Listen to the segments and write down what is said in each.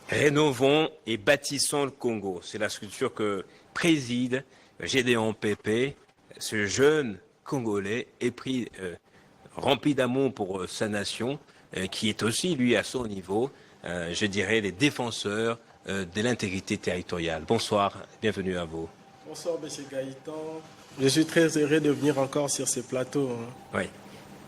Rénovons et bâtissons le Congo. C'est la structure que préside Gédéon Pépé, ce jeune Congolais épris, rempli d'amour pour sa nation, qui est aussi, lui, à son niveau, je dirais, les défenseurs de l'intégrité territoriale. Bonsoir, bienvenue à vous. Bonsoir, M. Gaëtan. Je suis très heureux de venir encore sur ce plateau. Oui.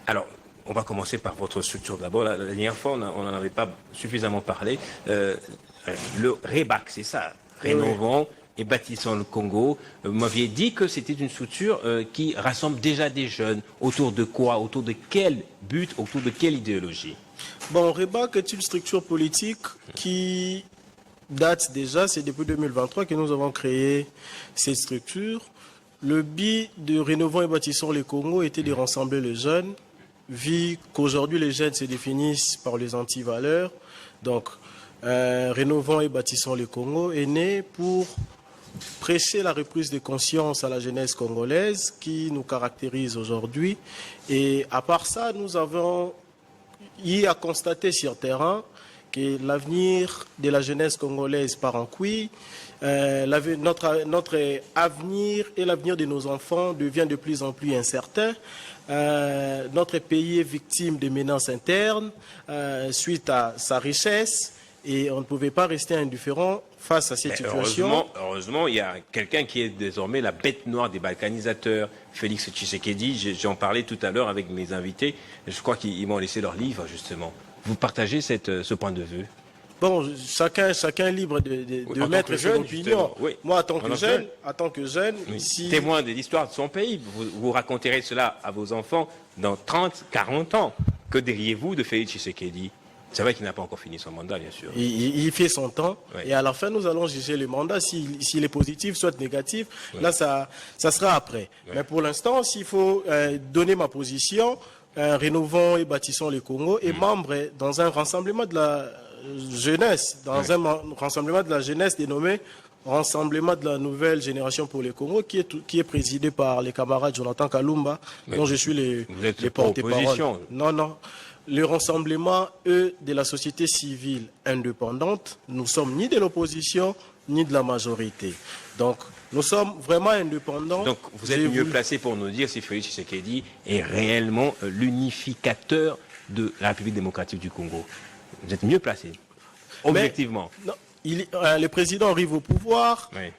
Alors, on va commencer par votre structure d'abord. La dernière fois, on n'en avait pas suffisamment parlé. Le REBAC, c'est ça. Rénovons et bâtissons le Congo. Vous m'aviez dit que c'était une structure qui rassemble déjà des jeunes. Autour de quoi? Autour de quel but? Autour de quelle idéologie? Bon, REBAC est une structure politique qui date déjà, c'est depuis 2023 que nous avons créé cette structure. Le but de Rénovons et bâtissons le Congo était de rassembler les jeunes, vu qu'aujourd'hui les jeunes se définissent par les antivaleurs. Donc, Rénovons et bâtissons le Congo est né pour prêcher la reprise de conscience à la jeunesse congolaise qui nous caractérise aujourd'hui. Et à part ça, nous avons eu à constater sur terrain que l'avenir de la jeunesse congolaise part en couille. Notre avenir et l'avenir de nos enfants devient de plus en plus incertain. Notre pays est victime de menaces internes suite à sa richesse et on ne pouvait pas rester indifférent face à cette situation. Heureusement, il y a quelqu'un qui est désormais la bête noire des balkanisateurs, Félix Tshisekedi. J'en parlais tout à l'heure avec mes invités. Je crois qu'ils m'ont laissé leur livre, justement. Vous partagez ce point de vue? Bon, chacun est libre de mettre son opinion. Oui. Moi, en tant que jeune, ici... Témoin de l'histoire de son pays, vous raconterez cela à vos enfants dans 30, 40 ans. Que diriez-vous de Félix Tshisekedi? C'est vrai qu'il n'a pas encore fini son mandat, bien sûr. Il fait son temps. Oui. Et à la fin, nous allons juger le mandat. S'il est positif, soit négatif, oui. Là, ça sera après. Oui. Mais pour l'instant, s'il faut donner ma position, Rénovons et bâtissons le Congo est membre dans un rassemblement de la jeunesse, un rassemblement de la jeunesse dénommé Rassemblement de la nouvelle génération pour le Congo, qui est présidé par les camarades Jonathan Kalumba, dont je suis les porte-parole. Non. Le rassemblement, de la société civile indépendante, nous sommes ni de l'opposition, ni de la majorité. Donc, nous sommes vraiment indépendants. Donc, vous êtes mieux placé pour nous dire si Félix Tshisekedi est réellement l'unificateur de la République démocratique du Congo. Vous êtes mieux placé, objectivement. Mais, non. Le président arrive au pouvoir, oui.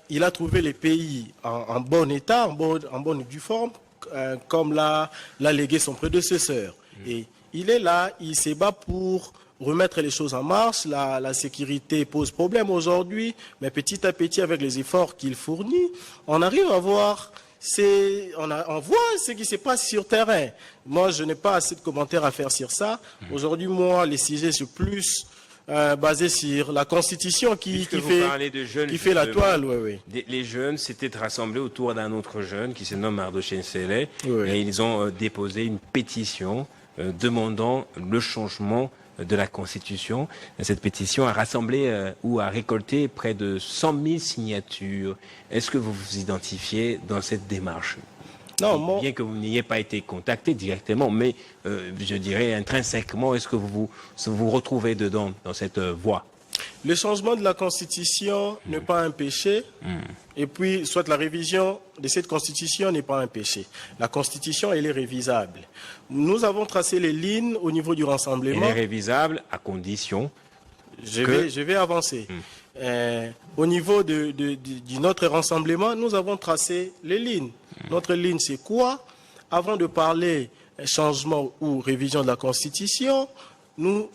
Il a trouvé les pays en bon état, en bonne due forme, comme l'a légué son prédécesseur. Et il est là, il se bat pour remettre les choses en marche. La sécurité pose problème aujourd'hui, mais petit à petit, avec les efforts qu'il fournit, on arrive à voir, on voit ce qui se passe sur terrain. Moi, je n'ai pas assez de commentaires à faire sur ça. Aujourd'hui, moi, les sujets sont plus basés sur la Constitution qui fait la toile. Oui. Les jeunes s'étaient rassemblés autour d'un autre jeune qui se nomme Ardoche Nsele, et ils ont déposé une pétition demandant le changement de la Constitution. Cette pétition a rassemblé ou a récolté près de 100 000 signatures. Est-ce que vous vous identifiez dans cette démarche? Non, bien que vous n'ayez pas été contacté directement, mais je dirais intrinsèquement, est-ce que vous retrouvez dedans, dans cette voie? Le changement de la Constitution n'est pas un péché, et puis soit la révision de cette Constitution n'est pas un péché. La Constitution, elle est révisable. Nous avons tracé les lignes au niveau du rassemblement. Elle est révisable à condition Je vais avancer. Au niveau de notre rassemblement, nous avons tracé les lignes. Notre ligne, c'est quoi? Avant de parler changement ou révision de la Constitution, nous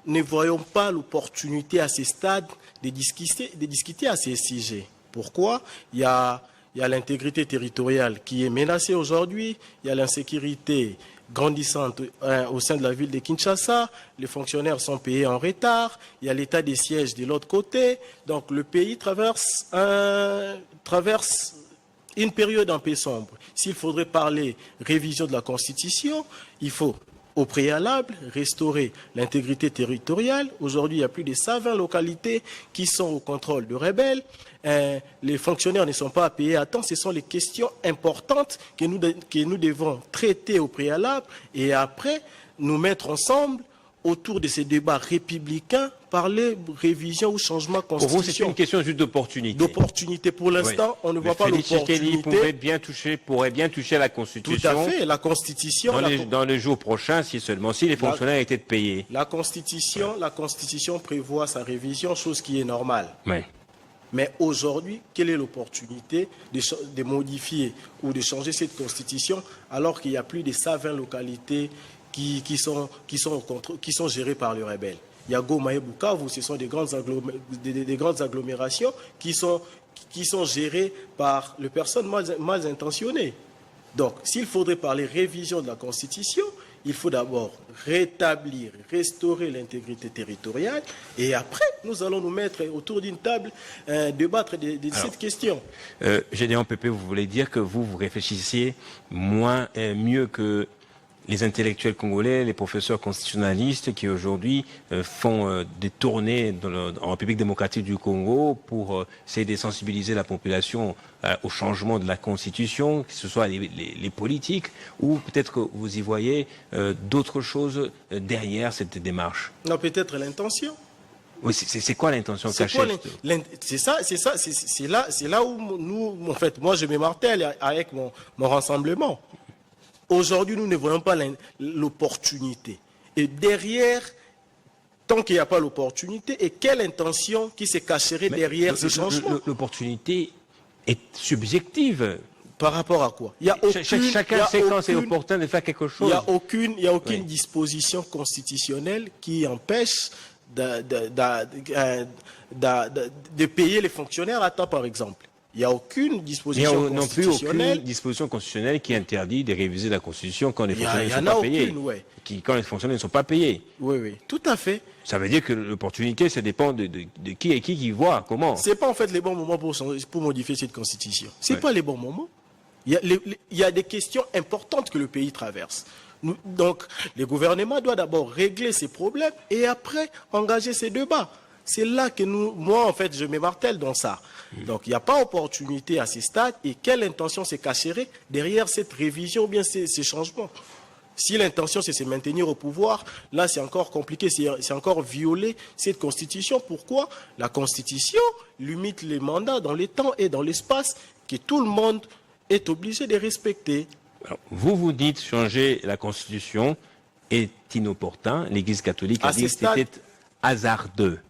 ne voyons pas l'opportunité à ce stade de discuter à ces sujets. Pourquoi? Il y a l'intégrité territoriale qui est menacée aujourd'hui, il y a l'insécurité grandissante au sein de la ville de Kinshasa, les fonctionnaires sont payés en retard, il y a l'état des sièges de l'autre côté, donc le pays traverse une période un peu sombre. S'il faudrait parler révision de la Constitution, il faut au préalable restaurer l'intégrité territoriale. Aujourd'hui, il y a plus de 120 localités qui sont au contrôle de rebelles. Les fonctionnaires ne sont pas payés à temps. Ce sont les questions importantes que nous devons traiter au préalable et après nous mettre ensemble autour de ces débats républicains, parler révision ou changement constitution. Pour vous, c'est une question juste d'opportunité. D'opportunité. Pour l'instant, on ne voit pas l'opportunité. Pourrait bien toucher la Constitution. Tout à fait, la Constitution. Dans les jours prochains, si les fonctionnaires étaient payés. La Constitution prévoit sa révision, chose qui est normale. Ouais. Mais aujourd'hui, quelle est l'opportunité de modifier ou de changer cette Constitution alors qu'il y a plus de 120 localités qui sont gérées par les rebelles? Il y a Goma et Bukavu, ce sont des grandes agglomérations qui sont gérées par les personnes mal intentionnées. Donc, s'il faudrait parler révision de la Constitution, il faut d'abord rétablir, restaurer l'intégrité territoriale et après, nous allons nous mettre autour d'une table, débattre de cette question. Gédéon Pépé, vous voulez dire que vous réfléchissiez mieux que les intellectuels congolais, les professeurs constitutionnalistes qui aujourd'hui font des tournées en République démocratique du Congo pour essayer de sensibiliser la population au changement de la Constitution, que ce soit les politiques, ou peut-être que vous y voyez d'autres choses derrière cette démarche? Non, peut-être l'intention. Oui, c'est quoi l'intention cachée? C'est là où nous, en fait, moi je m'émartèle avec mon rassemblement. Aujourd'hui, nous ne voyons pas l'opportunité. Et derrière, tant qu'il n'y a pas l'opportunité, et quelle intention qui se cacherait derrière ce changement? L'opportunité est subjective. Par rapport à quoi? Chacun sait quand c'est opportun de faire quelque chose. Il n'y a aucune disposition constitutionnelle qui empêche de payer les fonctionnaires à temps, par exemple. Il n'y a aucune disposition constitutionnelle. Non plus aucune disposition constitutionnelle qui interdit de réviser la Constitution quand les fonctionnaires ne sont pas payés. Quand les fonctionnaires ne sont pas payés. Oui, tout à fait. Ça veut dire que l'opportunité, ça dépend de qui et qui voit, comment. Ce n'est pas en fait les bons moments pour modifier cette Constitution. Ce n'est pas les bons moments. Il y a des questions importantes que le pays traverse. Donc, le gouvernement doit d'abord régler ces problèmes et après engager ces débats. C'est là que moi, en fait, je m'émartèle dans ça. Donc, il n'y a pas opportunité à ces stades. Et quelle intention se cacherait derrière cette révision ou bien ces changements? Si l'intention, c'est se maintenir au pouvoir, là, c'est encore compliqué. C'est encore violer cette Constitution. Pourquoi? La Constitution limite les mandats dans les temps et dans l'espace que tout le monde est obligé de respecter. Alors, vous dites changer la Constitution est inopportun. L'Église catholique a dit que c'était hasardeux.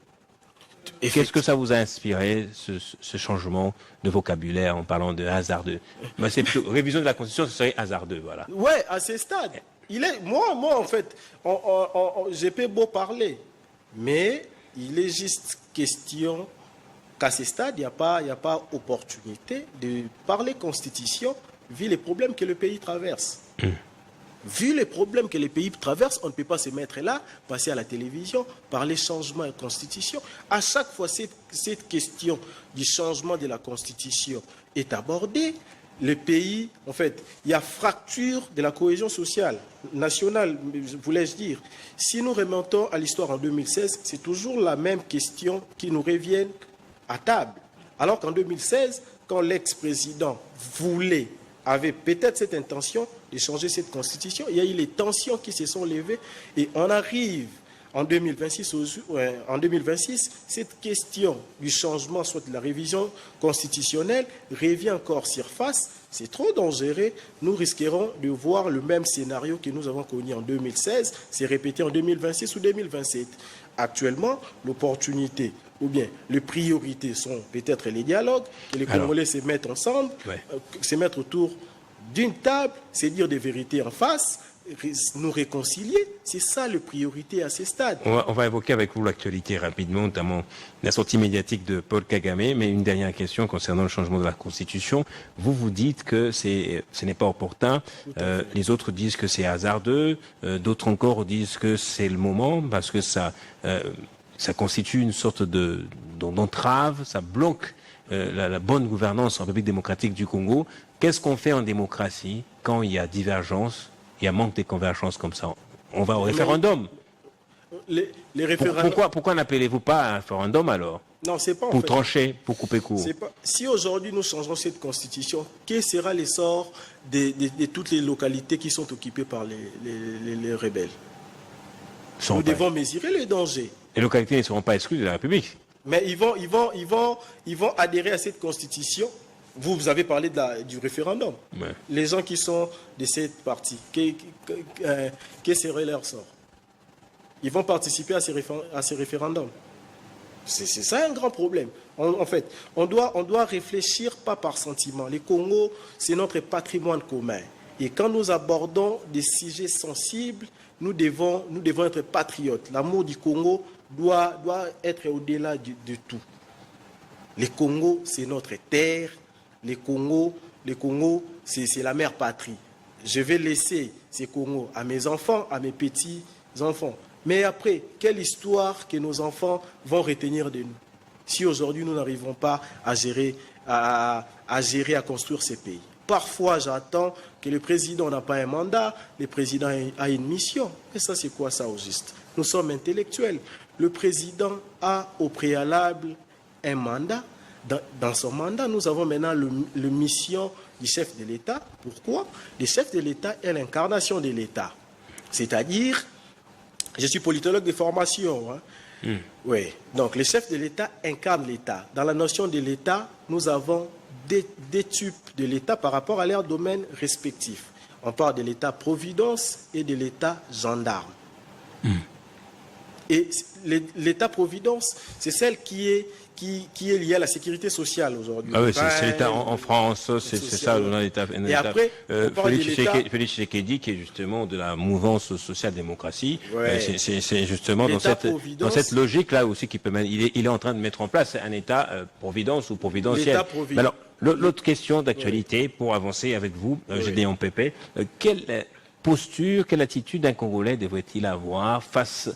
Qu'est-ce que ça vous a inspiré, ce changement de vocabulaire en parlant de hasardeux? Révision de la Constitution, ce serait hasardeux, voilà. Oui, à ce stade. Moi, en fait, j'ai pas beau parler, mais il est juste question qu'à ce stade, il n'y a pas opportunité de parler Constitution vu les problèmes que le pays traverse. Vu les problèmes que les pays traversent, on ne peut pas se mettre là, passer à la télévision, parler changement de constitution. À chaque fois, cette question du changement de la constitution est abordée. Le pays, en fait, il y a fracture de la cohésion sociale nationale, voulais-je dire. Si nous remontons à l'histoire en 2016, c'est toujours la même question qui nous revient à table. Alors qu'en 2016, quand l'ex-président avait peut-être cette intention de changer cette constitution, il y a eu les tensions qui se sont levées et on arrive en 2026, cette question du changement, soit de la révision constitutionnelle, revient encore surface. C'est trop dangereux. Nous risquerons de voir le même scénario que nous avons connu en 2016, c'est répété en 2026 ou 2027. Actuellement, l'opportunité ou bien les priorités sont peut-être les dialogues, que les Congolais se mettent ensemble, se mettre autour d'une table, c'est dire des vérités en face, nous réconcilier. C'est ça la priorité à ces stades. On va évoquer avec vous l'actualité rapidement, notamment la sortie médiatique de Paul Kagame, mais une dernière question concernant le changement de la Constitution. Vous dites que ce n'est pas opportun, les autres disent que c'est hasardeux, d'autres encore disent que c'est le moment parce que ça constitue une sorte d'entrave, ça bloque la bonne gouvernance en République démocratique du Congo. Qu'est-ce qu'on fait en démocratie quand il y a divergence, il y a manque de convergence comme ça? On va au référendum. Les référendums... Pourquoi n'appelez-vous pas à un référendum alors? Non, c'est pas pour trancher, pour couper court. Si aujourd'hui nous changeons cette constitution, quel sera l'essor de toutes les localités qui sont occupées par les rebelles? Nous devons mesurer les dangers. Les localités ne seront pas exclues de la République. Mais ils vont adhérer à cette constitution. Vous avez parlé du référendum. Ouais. Les gens qui sont de cette partie, quel serait leur sort? Ils vont participer à ces référendums. C'est ça un grand problème. En fait, on doit réfléchir pas par sentiment. Les Congo, c'est notre patrimoine commun. Et quand nous abordons des sujets sensibles, nous devons être patriotes. L'amour du Congo doit être au-delà de tout. Les Congo, c'est notre terre. Les Congo, c'est la mère patrie. Je vais laisser ces Congos à mes enfants, à mes petits-enfants. Mais après, quelle histoire que nos enfants vont retenir de nous si aujourd'hui nous n'arrivons pas à gérer, à construire ces pays? Parfois, j'attends que le président n'a pas un mandat, le président a une mission. Et ça, c'est quoi ça au juste? Nous sommes intellectuels. Le président a au préalable un mandat. Dans son mandat, nous avons maintenant la mission du chef de l'État. Pourquoi? Le chef de l'État est l'incarnation de l'État. C'est-à-dire, je suis politologue de formation. Oui. Donc, le chef de l'État incarne l'État. Dans la notion de l'État, nous avons des types de l'État par rapport à leurs domaines respectifs. On parle de l'État-providence et de l'État-gendarme. Et l'État-providence, c'est celle qui est liée à la sécurité sociale aujourd'hui. Ah oui, c'est l'État en France, c'est ça, l'État. Et après, Félix Tshisekedi, qui est justement de la mouvance social-démocratie, c'est justement dans cette logique-là aussi il est en train de mettre en place un État-providence ou providentiel. Alors, l'autre question d'actualité, pour avancer avec vous, Gédéon Pépé, quelle posture, quelle attitude un Congolais devrait-il avoir face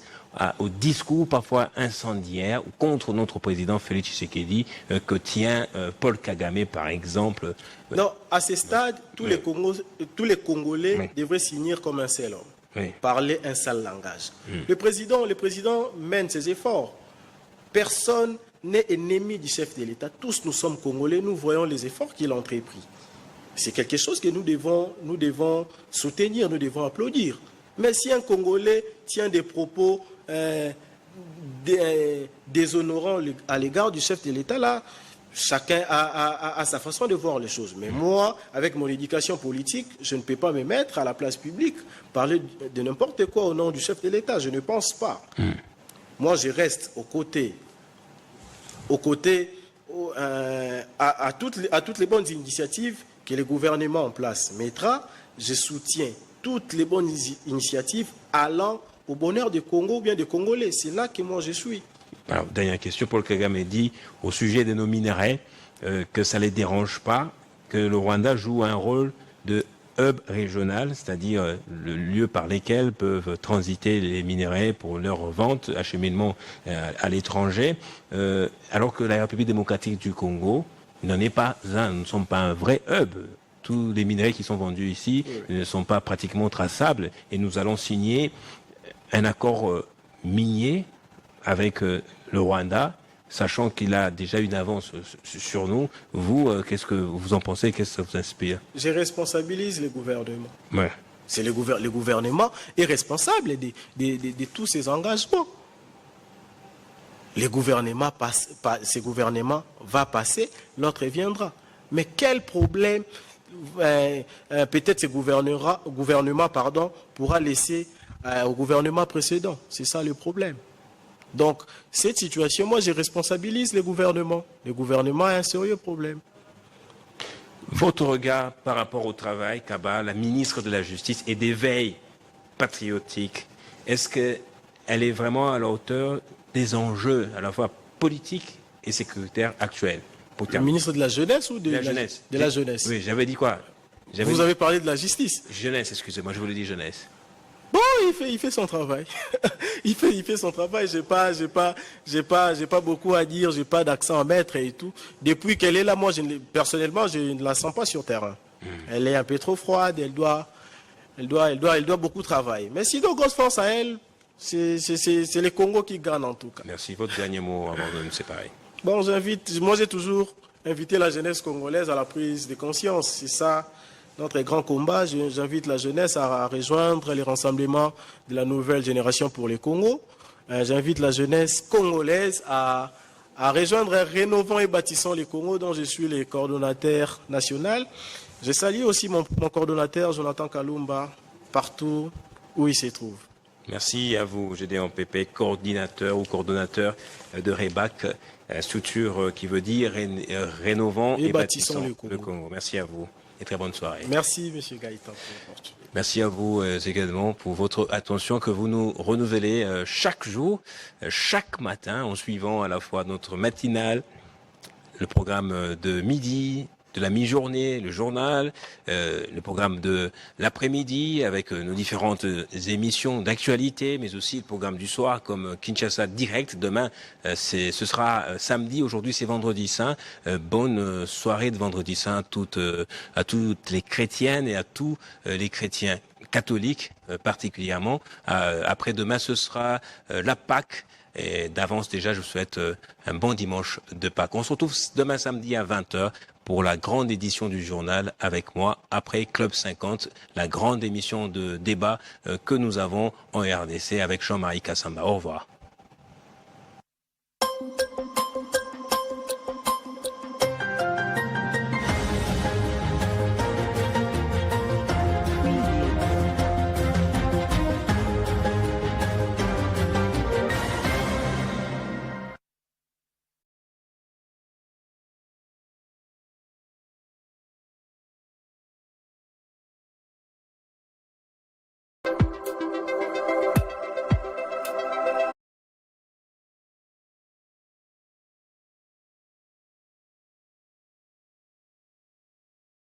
au discours parfois incendiaire contre notre président Félix Tshisekedi que tient Paul Kagame, par exemple? Non, à ce stade, tous les Congolais devraient s'unir comme un seul homme, parler un seul langage. Le président mène ses efforts. Personne n'est ennemi du chef de l'État. Tous nous sommes Congolais, nous voyons les efforts qu'il a entrepris. C'est quelque chose que nous devons soutenir, nous devons applaudir. Mais si un Congolais tient des propos déshonorants à l'égard du chef de l'État, là, chacun a sa façon de voir les choses. Mais moi, avec mon éducation politique, je ne peux pas me mettre à la place publique, parler de n'importe quoi au nom du chef de l'État. Je ne pense pas. Moi, je reste à toutes les bonnes initiatives que le gouvernement en place mettra. Je soutiens toutes les bonnes initiatives allant au bonheur du Congo ou bien des Congolais. C'est là que moi je suis. Alors, dernière question, Paul Kagame dit au sujet de nos minerais que ça ne les dérange pas, que le Rwanda joue un rôle de hub régional, c'est-à-dire le lieu par lesquels peuvent transiter les minerais pour leur vente, acheminement à l'étranger, alors que la République démocratique du Congo n'en est pas un, nous ne sommes pas un vrai hub. Tous les minerais qui sont vendus ici ne sont pas pratiquement traçables et nous allons signer un accord minier avec le Rwanda, sachant qu'il a déjà une avance sur nous. Vous, qu'est-ce que vous en pensez? Qu'est-ce que ça vous inspire? Je responsabilise le gouvernement. Ouais. C'est le gouvernement est responsable de tous ces engagements. Ce gouvernement va passer, l'autre viendra. Mais quel problème peut-être ce gouvernement pourra laisser au gouvernement précédent? C'est ça le problème. Donc, cette situation, moi, je responsabilise le gouvernement. Le gouvernement a un sérieux problème. Votre regard par rapport au travail, Kaba, la ministre de la Justice et des veilles patriotiques, est-ce qu'elle est vraiment à la hauteur des enjeux, à la fois politiques et sécuritaires actuels? Le ministre de la Jeunesse ou de la Jeunesse? De la Jeunesse. Oui, j'avais dit quoi? Vous avez parlé de la justice. Jeunesse, excusez-moi, je voulais dire jeunesse. Bon, il fait son travail. il fait son travail. J'ai pas beaucoup à dire. J'ai pas d'accent à mettre et tout. Depuis qu'elle est là, moi, personnellement, je ne la sens pas sur terrain. Elle est un peu trop froide. Elle doit beaucoup travailler. Mais sinon, grosse force à elle, c'est les Congo qui gagnent en tout cas. Merci. Votre dernier mot avant de nous séparer. Bon, moi j'ai toujours invité la jeunesse congolaise à la prise de conscience. notre grand combat. J'invite la jeunesse à rejoindre les rassemblements de la nouvelle génération pour le Congo. J'invite la jeunesse congolaise à rejoindre Rénovons et Bâtissons le Congo, dont je suis le coordonnateur national. Je salue aussi mon coordonnateur Jonathan Kalumba, partout où il se trouve. Merci à vous, Gédéon Pépé, coordinateur ou coordonnateur de REBAC, structure qui veut dire Rénovons et Bâtissons le Congo. Merci à vous et très bonne soirée. Merci, M. Gaëtan. Merci à vous également pour votre attention que vous nous renouvelez chaque jour, chaque matin, en suivant à la fois notre matinale, le programme de midi, de la mi-journée, le journal, le programme de l'après-midi avec nos différentes émissions d'actualité, mais aussi le programme du soir comme Kinshasa Direct. Demain, ce sera samedi, aujourd'hui c'est vendredi saint. Bonne soirée de vendredi saint à toutes les chrétiennes et à tous les chrétiens catholiques particulièrement. Après-demain, ce sera la Pâque. Et d'avance déjà, je vous souhaite un bon dimanche de Pâques. On se retrouve demain samedi à 20h pour la grande édition du journal avec moi, après Club 50, la grande émission de débat que nous avons en RDC avec Jean-Marie Kassamba. Au revoir.